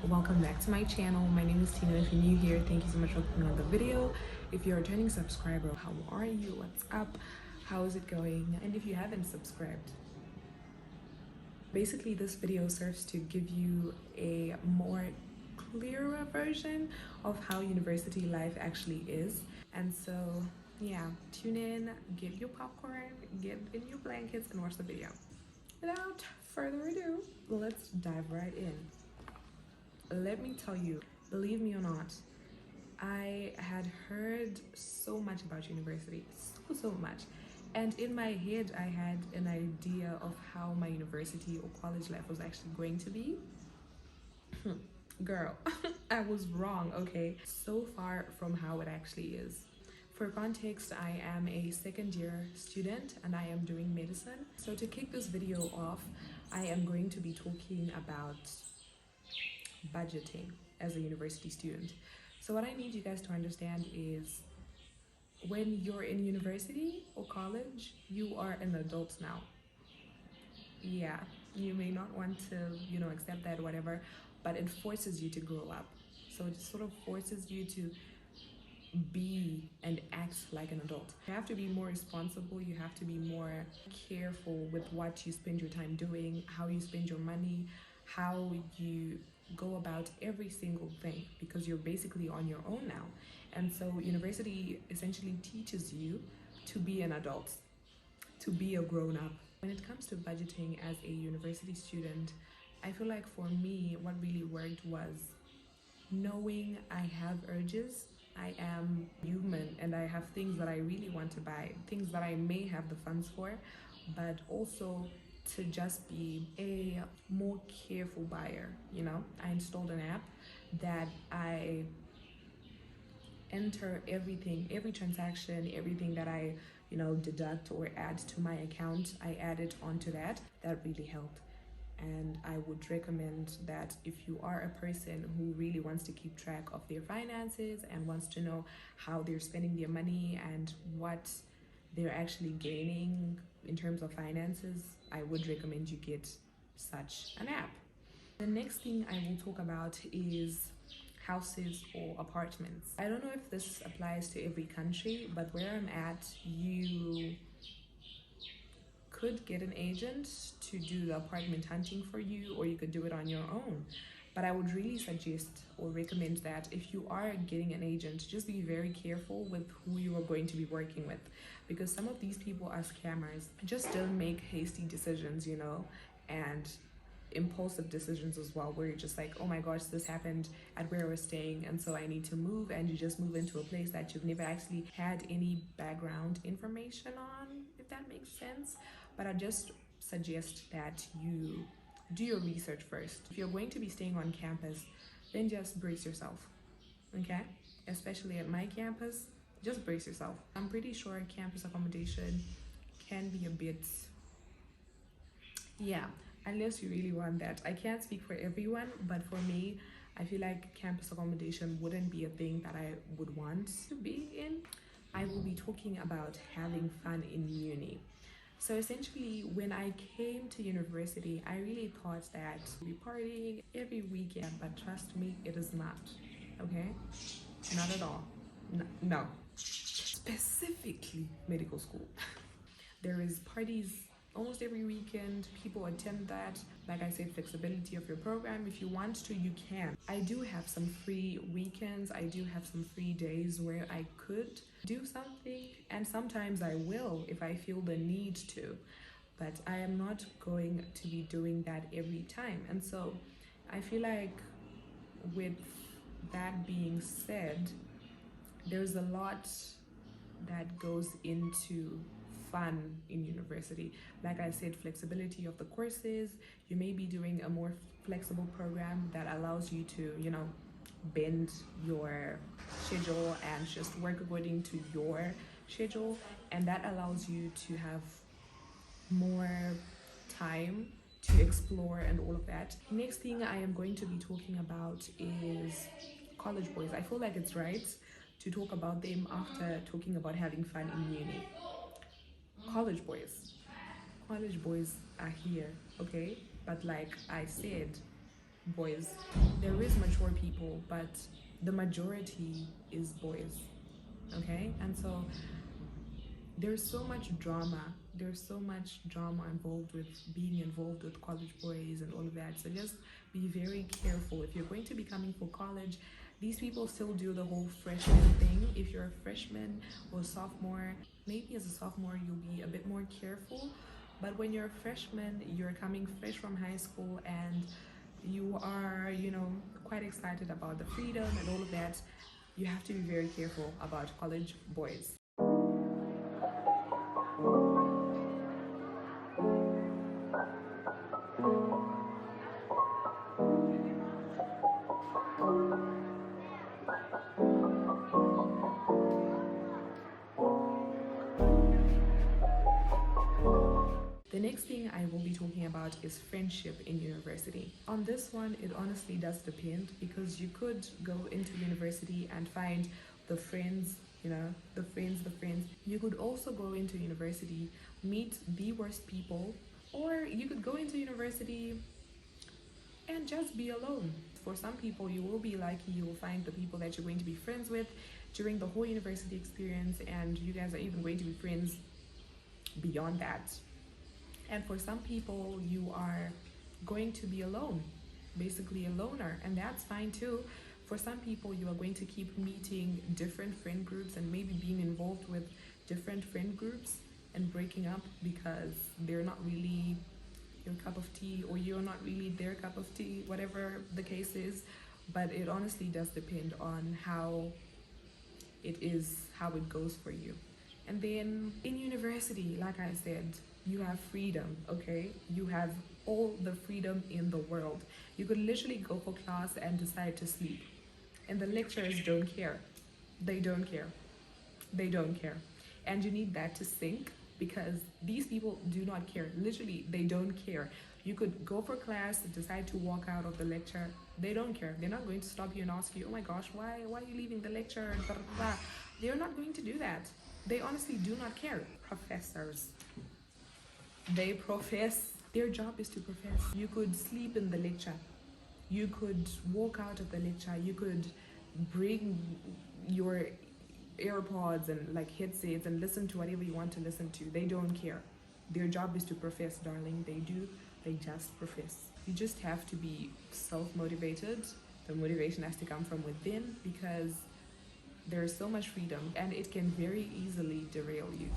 welcome back to my channel. My name is Tina. If you're new here, thank you so much for clicking on the video. If you're a returning subscriber, how are you? What's up? How is it going? And if you haven't subscribed, basically this video serves to give you a more clearer version of how university life actually is. And so yeah, tune in, get your popcorn, get in your blankets, and watch the video. Without further ado, let's dive right in. Let me tell you, believe me or not, I had heard so much about university, so much. And in my head, I had an idea of how my university or college life was actually going to be. Girl, I was wrong, okay? So far from how it actually is. For context, I am a second year student and I am doing medicine. So to kick this video off, I am going to be talking about budgeting as a university student. So what I need you guys to understand is when you're in university or college, you are an adult now. Yeah, you may not want to, accept that or whatever, but it forces you to grow up. So it sort of forces you to be and act like an adult. You have to be more responsible, you have to be more careful with what you spend your time doing, how you spend your money, how you go about every single thing, because you're basically on your own now. And so university essentially teaches you to be an adult, to be a grown-up. When it comes to budgeting as a university student, I feel like for me what really worked was knowing I have urges. I am human and I have things that I really want to buy, things that I may have the funds for, but also to just be a more careful buyer. I installed an app that I enter everything, every transaction, everything that I deduct or add to my account, I add it onto that. That really helped. And I would recommend that if you are a person who really wants to keep track of their finances and wants to know how they're spending their money and what they're actually gaining in terms of finances, I would recommend you get such an app. The next thing I will talk about is houses or apartments. I don't know if this applies to every country, but where I'm at, you could get an agent to do the apartment hunting for you, or you could do it on your own. But I would really suggest or recommend that if you are getting an agent, just be very careful with who you are going to be working with, because some of these people are scammers. Just don't make hasty decisions, and impulsive decisions as well, where you're just like, oh my gosh, this happened at where we're staying and so I need to move, and you just move into a place that you've never actually had any background information on, if that makes sense. But I just suggest that you do your research first. If you're going to be staying on campus, then just brace yourself, okay? Especially at my campus, just brace yourself. I'm pretty sure campus accommodation can be a bit, yeah, unless you really want that. I can't speak for everyone, but for me, I feel like campus accommodation wouldn't be a thing that I would want to be in. I will be talking about having fun in uni. So essentially, when I came to university, I really thought that we partying every weekend, but trust me, it is not, okay? Not at all. No. Specifically medical school. There is parties almost every weekend. People attend that. Like I said, flexibility of your program. If you want to, you can. I do have some free weekends. I do have some free days where I could do something, and sometimes I will if I feel the need to, but I am not going to be doing that every time. And so I feel like with that being said, there's a lot that goes into fun in university. Like I said, flexibility of the courses. You may be doing a more flexible program that allows you to, bend your schedule and just work according to your schedule, and that allows you to have more time to explore and all of that. Next thing I am going to be talking about is college boys. I feel like it's right to talk about them after talking about having fun in uni. College boys are here, okay? But like I said, boys. There is mature people, but the majority is boys. Okay, and so there's so much drama. There's so much drama involved with being involved with college boys and all of that. So just be very careful. If you're going to be coming for college, these people still do the whole freshman thing. If you're a freshman or a sophomore, maybe as a sophomore you'll be a bit more careful. But when you're a freshman, you're coming fresh from high school and you are, quite excited about the freedom and all of that. You have to be very careful about college boys. The next thing I will be talking about is friendship in university. On this one, it honestly does depend because you could go into university and find the friends, the friends. You could also go into university, meet the worst people, or you could go into university and just be alone. For some people, you will be lucky, you will find the people that you're going to be friends with during the whole university experience, and you guys are even going to be friends beyond that. And for some people, you are going to be alone, basically a loner, and that's fine too. For some people, you are going to keep meeting different friend groups and maybe being involved with different friend groups and breaking up because they're not really your cup of tea or you're not really their cup of tea, whatever the case is. But it honestly does depend on how it goes for you. And then in university, like I said, you have freedom, okay? You have all the freedom in the world. You could literally go for class and decide to sleep. And the lecturers don't care. They don't care. They don't care. And you need that to sink because these people do not care. Literally, they don't care. You could go for class, decide to walk out of the lecture. They don't care. They're not going to stop you and ask you, oh my gosh, why are you leaving the lecture? Blah, blah, blah. They're not going to do that. They honestly do not care. Professors, they profess. Their job is to profess. You could sleep in the lecture. You could walk out of the lecture. You could bring your AirPods and like headsets and listen to whatever you want to listen to. They don't care. Their job is to profess, darling. They just profess. You just have to be self motivated. The motivation has to come from within because there's so much freedom and it can very easily derail you.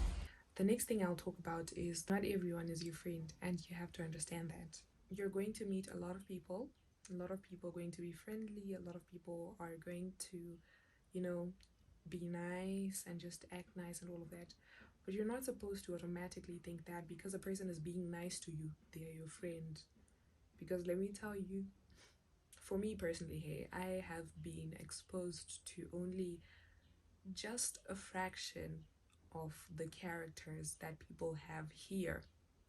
The next thing I'll talk about is not everyone is your friend, and you have to understand that. You're going to meet a lot of people. A lot of people are going to be friendly. A lot of people are going to, you know, be nice and just act nice and all of that. But you're not supposed to automatically think that because a person is being nice to you, they are your friend. Because let me tell you, for me personally, hey, I have been exposed to only just a fraction of the characters that people have here.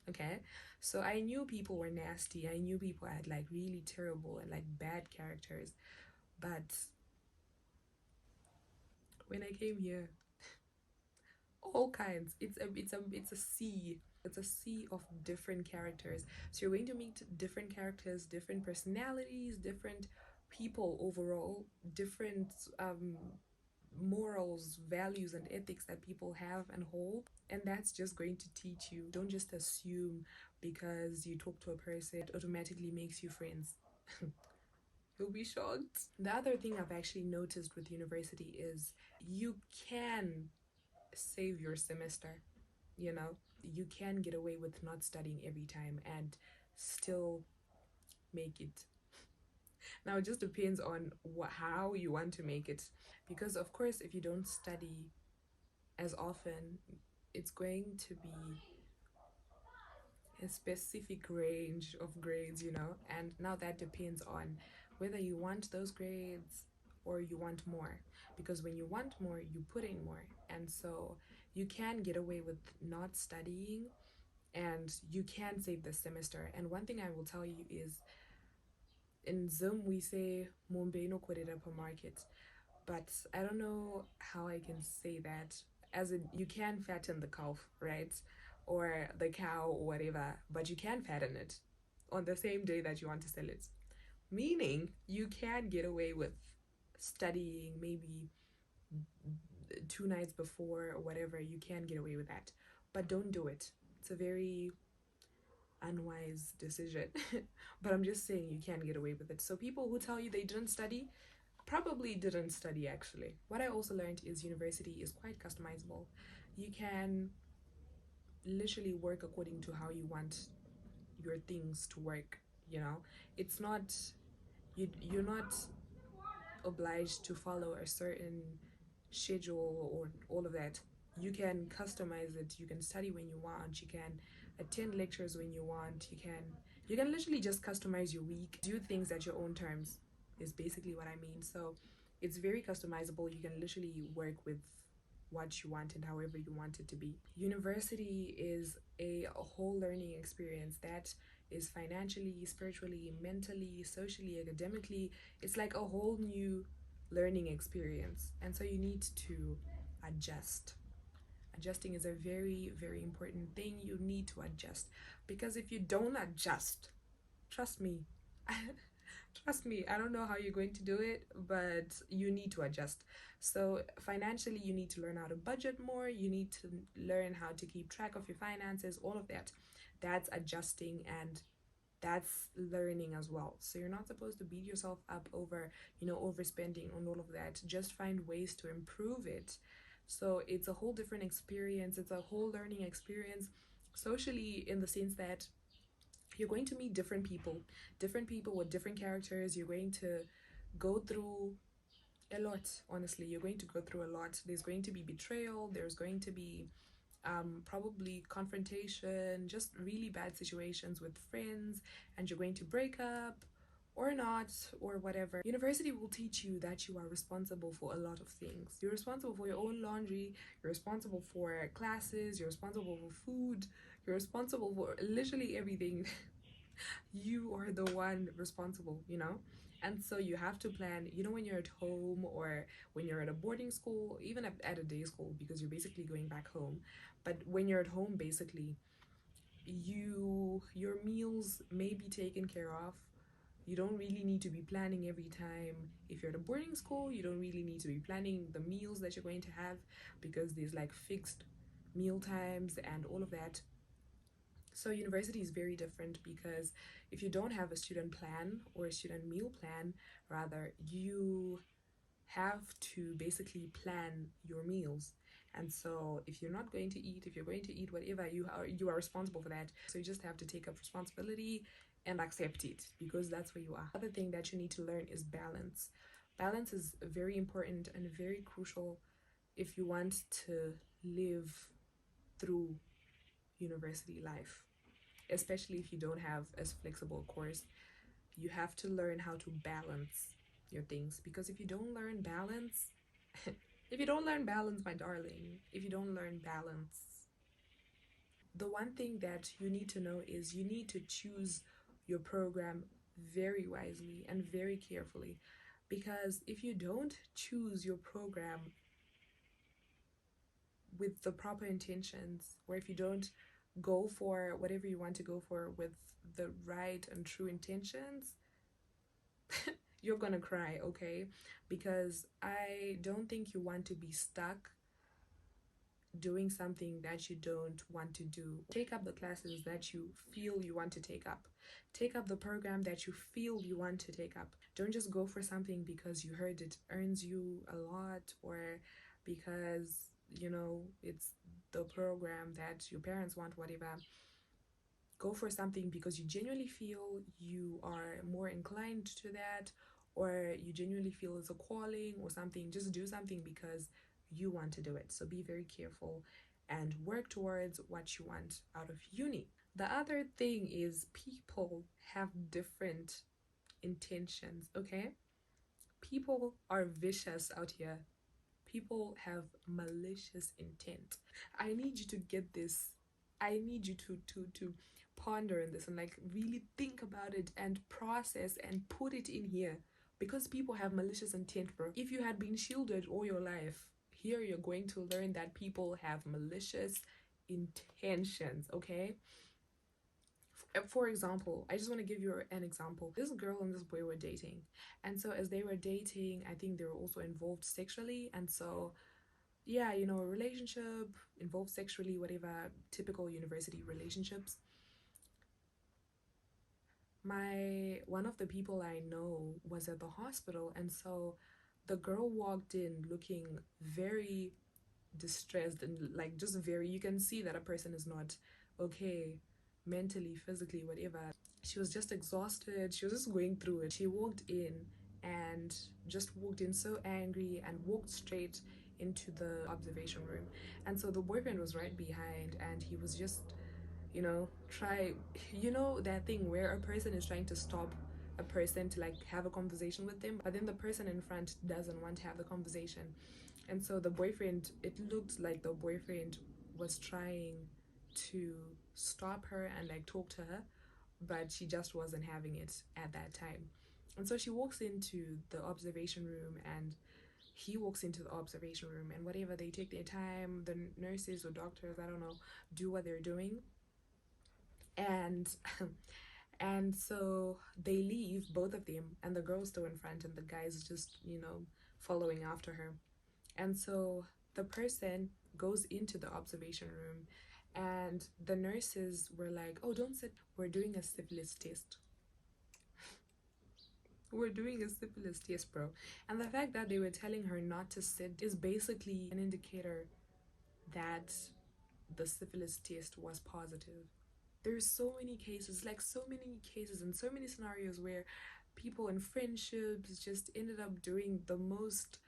Okay, so I knew people were nasty. I knew people had like really terrible and like bad characters, but when I came here, all kinds. It's a sea. It's a sea of different characters. So you're going to meet different characters, different personalities, different people overall, different morals, values, and ethics that people have and hold. And that's just going to teach you. Don't just assume because you talk to a person, it automatically makes you friends. You'll be shocked. The other thing I've actually noticed with university is you can save your semester, you know? You can get away with not studying every time and still make it. Now, it just depends on how you want to make it. Because, of course, if you don't study as often, it's going to be a specific range of grades, and now that depends on whether you want those grades or you want more. Because when you want more, you put in more, and so you can get away with not studying and you can save the semester. And one thing I will tell you is in Zoom we say Mumbai no korera per market, but I don't know how I can say that. As in, you can fatten the cow, right? Or the cow or whatever, but you can fatten it on the same day that you want to sell it. Meaning you can get away with studying maybe 2 nights before or whatever. You can get away with that, but don't do it. It's a very unwise decision. But I'm just saying you can get away with it. So people who tell you they didn't study probably didn't study actually. What I also learned is university is quite customizable. You can literally work according to how you want your things to work, you know. It's not, you're not obliged to follow a certain schedule or all of that. You can customize it. You can study when you want. You can attend lectures when you want. You can literally just customize your week. Do things at your own terms is basically what I mean. So it's very customizable. You can literally work with what you want and however you want it to be. University is a whole learning experience that is financially, spiritually, mentally, socially, academically. It's like a whole new learning experience. And so you need to adjust. Adjusting is a very, very important thing. You need to adjust because if you don't adjust, trust me, trust me, I don't know how you're going to do it, but you need to adjust. So financially, you need to learn how to budget more. You need to learn how to keep track of your finances, all of that. That's adjusting and that's learning as well. So you're not supposed to beat yourself up over, overspending on all of that. Just find ways to improve it. So it's a whole different experience. It's a whole learning experience socially, in the sense that you're going to meet different people with different characters. You're going to go through a lot. Honestly, you're going to go through a lot. There's going to be betrayal, there's going to be probably confrontation, just really bad situations with friends, and you're going to break up or not, or whatever. University will teach you that you are responsible for a lot of things. You're responsible for your own laundry, you're responsible for classes, you're responsible for food, you're responsible for literally everything. You are the one responsible, and so you have to plan, when you're at home or when you're at a boarding school, even at a day school, because you're basically going back home. But when you're at home, basically, your meals may be taken care of. You don't really need to be planning every time. If you're at a boarding school, you don't really need to be planning the meals that you're going to have, because there's like fixed meal times and all of that. So university is very different, because if you don't have a student plan or a student meal plan, rather, you have to basically plan your meals. And so if you're not going to eat, if you're going to eat whatever, you are responsible for that. So you just have to take up responsibility and accept it, because that's where you are. Other thing that you need to learn is balance. Balance is very important and very crucial if you want to live through university life, especially if you don't have as flexible course. You have to learn how to balance your things, because if you don't learn balance, if you don't learn balance, my darling, if you don't learn balance, the one thing that you need to know is you need to choose your program very wisely and very carefully. Because if you don't choose your program with the proper intentions, or if you don't go for whatever you want to go for with the right and true intentions, you're gonna cry, okay? Because I don't think you want to be stuck doing something that you don't want to do. Take up the classes that you feel you want to take up. Take up the program that you feel you want to take up. Don't just go for something because you heard it earns you a lot, or because it's the program that your parents want, whatever. Go for something because you genuinely feel you are more inclined to that, or you genuinely feel it's a calling or something. Just do something because you want to do it. So be very careful and work towards what you want out of uni. The other thing is people have different intentions, okay? People are vicious out here. People have malicious intent. I need you to get this. I need you to ponder on this and like really think about it and process and put it in here, because people have malicious intent, bro. If you had been shielded all your life, here you're going to learn that people have malicious intentions, okay? For example, I just want to give you an example. This girl and this boy were dating, and so as they were dating, I think they were also involved sexually, and so yeah, you know, a relationship involved sexually, whatever, typical university relationships. One of the people I know was at the hospital, and so the girl walked in looking very distressed and like just very, you can see that a person is not okay mentally, physically, whatever. She was just exhausted, she was just going through it. She walked in and just walked in so angry and walked straight into the observation room, and so the boyfriend was right behind, and he was just, you know, that thing where a person is trying to stop a person to like have a conversation with them, but then the person in front doesn't want to have the conversation. And so the boyfriend, it looked like the boyfriend was trying to stop her and like talk to her, but she just wasn't having it at that time. And so she walks into the observation room, and he walks into the observation room, and whatever, they take their time, the nurses or doctors, I don't know, do what they're doing. And and so they leave, both of them, and the girl's still in front and the guy's just, you know, following after her. And so the person goes into the observation room, and the nurses were like, oh, don't sit, we're doing a syphilis test. We're doing a syphilis test, bro. And the fact that they were telling her not to sit is basically an indicator that the syphilis test was positive. There's so many cases, like so many cases and so many scenarios where people in friendships just ended up doing the most,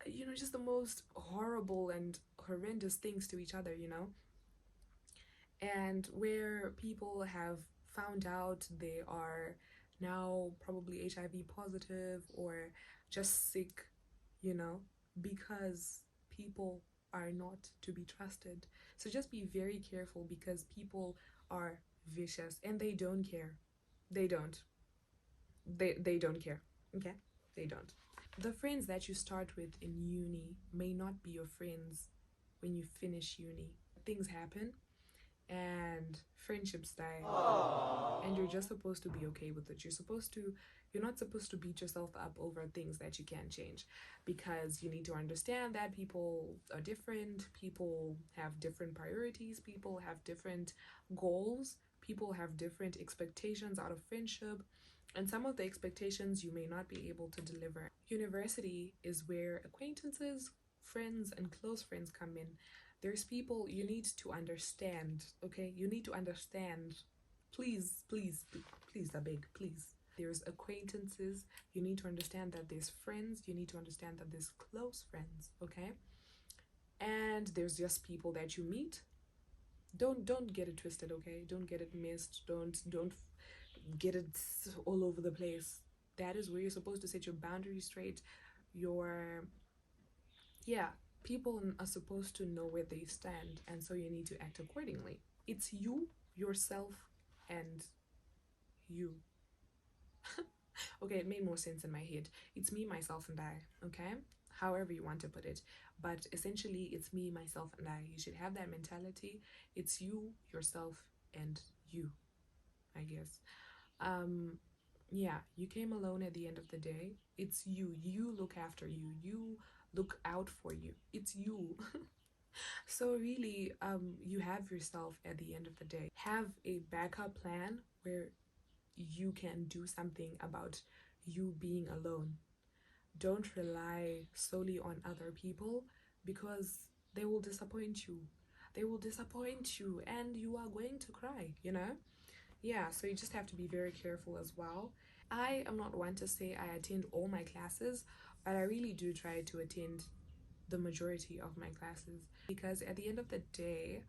you know, just the most horrible and horrendous things to each other, you know, and where people have found out they are now probably HIV positive or just sick, you know, because people are not to be trusted. So just be very careful, because people are vicious and they don't care. They don't. They don't care. Okay? They don't. The friends that you start with in uni may not be your friends when you finish uni. Things happen and friendships die. Aww. And you're just supposed to be okay with it. You're not supposed to beat yourself up over things that you can't change, because you need to understand that people are different, people have different priorities, people have different goals, people have different expectations out of friendship, and some of the expectations you may not be able to deliver. University is where acquaintances, friends, and close friends come in. There's people you need to understand, okay? You need to understand. Please, please, please, I beg, please. There's acquaintances. You need to understand that there's friends. You need to understand that there's close friends, okay? And there's just people that you meet. Don't get it twisted, okay? Don't get it missed. Don't get it all over the place. That is where you're supposed to set your boundaries straight. People are supposed to know where they stand, and so you need to act accordingly. It's you, yourself, and you. Okay, it made more sense in my head. It's me, myself, and I, okay? However you want to put it. But essentially, it's me, myself, and I. You should have that mentality. It's you, yourself, and you, I guess. You came alone at the end of the day. It's you. You look after you. You look out for you. It's you. So really, you have yourself at the end of the day. Have a backup plan where you can do something about you being alone. Don't rely solely on other people, because they will disappoint you. They will disappoint you and you are going to cry, you know? Yeah, so you just have to be very careful as well. I am not one to say I attend all my classes, but I really do try to attend the majority of my classes, because at the end of the day,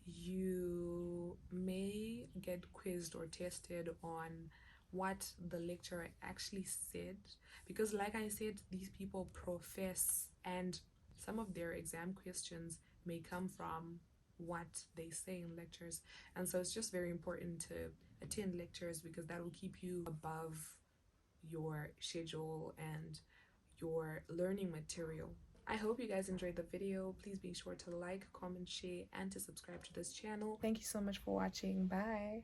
you may get quizzed or tested on what the lecturer actually said, because like I said, these people profess, and some of their exam questions may come from what they say in lectures. And so it's just very important to attend lectures, because that will keep you above your schedule and your learning material. I hope you guys enjoyed the video. Please be sure to like, comment, share, and to subscribe to this channel. Thank you so much for watching. Bye.